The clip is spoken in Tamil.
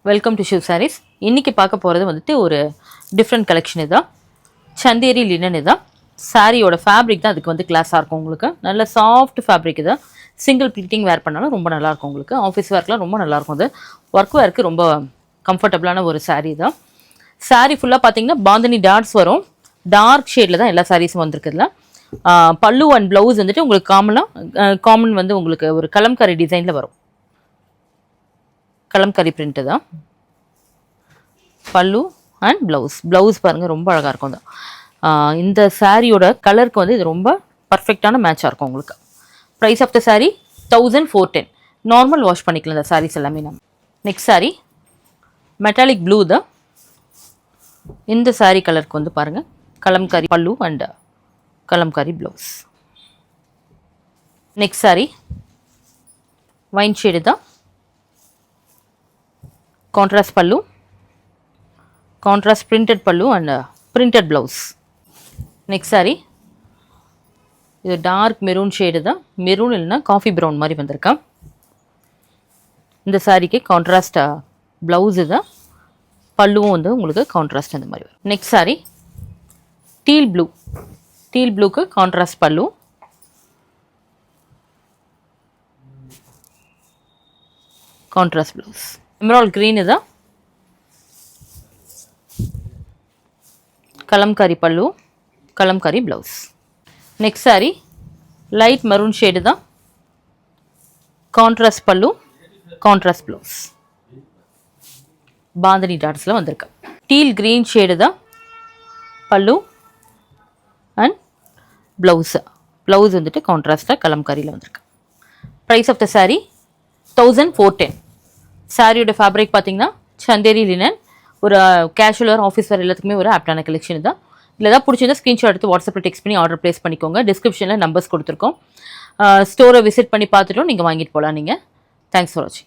Welcome to Shiv saris. இன்றைக்கி பார்க்க போகிறது வந்துட்டு ஒரு டிஃப்ரெண்ட் கலெக்ஷன். இதுதான் சந்தேரி லினன். இதுதான் சாரியோட ஃபேப்ரிக் தான் அதுக்கு வந்து கிளாஸாக இருக்கும். உங்களுக்கு நல்ல சாஃப்ட் ஃபேப்ரிக். இது சிங்கிள் ப்ளீட்டிங் வேர் பண்ணாலும் ரொம்ப நல்லாயிருக்கும். உங்களுக்கு ஆஃபீஸ் வேர்க்கெலாம் ரொம்ப நல்லாயிருக்கும். அது ஒர்க் வேர்க்கு ரொம்ப கம்ஃபர்டபுளான ஒரு சாரீ தான். சாரீ ஃபுல்லாக பார்த்தீங்கன்னா பாந்தினி டாட்ஸ் வரும். டார்க் ஷேடில் தான் எல்லா சாரீஸும் வந்துருக்குதுல. பல்லு அண்ட் ப்ளவுஸ் வந்துட்டு உங்களுக்கு காமன் வந்து உங்களுக்கு ஒரு கலம்காரி டிசைனில் வரும். கலம்கரி பிரிண்ட்டு தான் பல்லு அண்ட் ப்ளவுஸ் பாருங்கள் ரொம்ப அழகாக இருக்கும். தான் இந்த சாரியோட கலருக்கு வந்து இது ரொம்ப பர்ஃபெக்டான மேட்சாக இருக்கும். உங்களுக்கு price of the sari 1410. Normal wash பண்ணிக்கலாம் இந்த சாரீஸ் எல்லாமே. நம்ம நெக்ஸ்ட் சாரீ மெட்டாலிக் ப்ளூ தான். இந்த சாரீ கலருக்கு வந்து பாருங்கள் Kalamkari pallu and Kalamkari blouse. Next sari wine shade தான். Contrast pallu, contrast printed pallu and printed blouse. Next sari இது டார்க் மெரூன் ஷேடு தான். மெரூன் இல்லைன்னா காஃபி ப்ரௌன் மாதிரி வந்திருக்கேன். இந்த சாரீக்கு கான்ட்ராஸ்ட் ப்ளவுஸு தான். பல்லுவும் வந்து உங்களுக்கு கான்ட்ராஸ்ட் அந்த மாதிரி வரும். Next sari teal blue. Teal ப்ளூக்கு contrast pallu, contrast blouse. Emerald green தான். Kalamkari pallu, kalamkari blouse. Next sari light maroon shade தான். Contrast pallu, contrast blouse. Bandhani டாட்ஸில் வந்திருக்கு. டீல் க்ரீன் ஷேடு தான் பல்லு அண்ட் ப்ளவுஸு. ப்ளவுஸ் வந்துட்டு கான்ட்ராஸ்டாக கலம்காரியில் வந்திருக்கு. Price of the sari 1410. சாரியோட ஃபேப்ரிக் பார்த்தீங்கன்னா சந்தேரி லினன். ஒரு கேஷுவலர் ஆஃபீஸ் வேர் எல்லாத்துக்குமே ஒரு ஆப்டான கலெக்ஷன் தான். இல்லை தான் பிடிச்சிருந்தா ஸ்க்ரீன்ஷாட் எடுத்து வாட்ஸ்அப்பில் டெக்ஸ்ட் பண்ணி ஆர்டர் ப்ளேஸ் பண்ணிக்கோங்க. டிஸ்கிரிப்ஷனில் நம்பர்ஸ் கொடுத்துருக்கோம். ஸ்டோரை விசிட் பண்ணி பார்த்துட்டும் நீங்கள் வாங்கிட்டு போகலாம். நீங்கள் தேங்க்ஸ் ஃபார் வாட்சிங்.